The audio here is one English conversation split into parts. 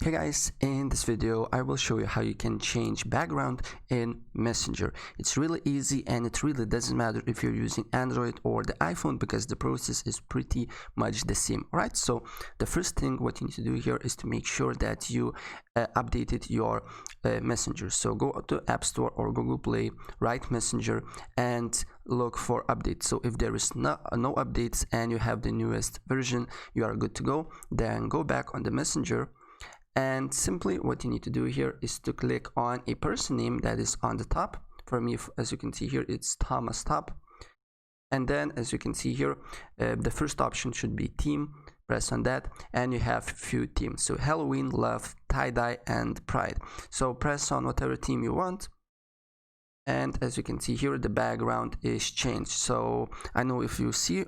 Hey guys, in this video I will show you how you can change background in Messenger. It's really easy and it really doesn't matter if you're using Android or the iPhone because the process is pretty much the same, right? So the first thing what you need to do here is to make sure that you updated your Messenger. So go to App Store or Google Play, write Messenger and look for updates. So if there is no updates and you have the newest version, you are good to go. Then go back on the Messenger. And simply what you need to do here is to click on a person name that is on the top. For me, as you can see here, it's Thomas Top. And then as you can see here, the first option should be theme. Press on that and you have few themes. So Halloween, Love, Tie-Dye and Pride. So press on whatever theme you want. And as you can see here, the background is changed. So I know if you see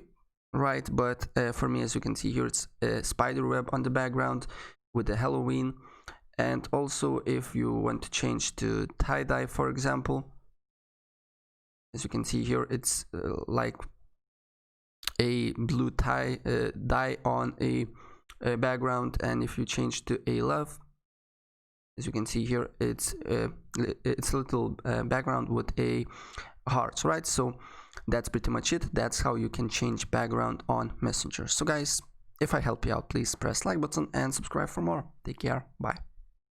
right, but for me, as you can see here, it's a spider web on the background with the Halloween. And also if you want to change to tie-dye, for example, as you can see here, it's like a blue dye on a background. And if you change to a love, as you can see here, it's a little background with a heart, right? So that's pretty much it. That's how you can change background on Messenger. So guys, if I help you out, please press like button and subscribe for more. Take care. Bye.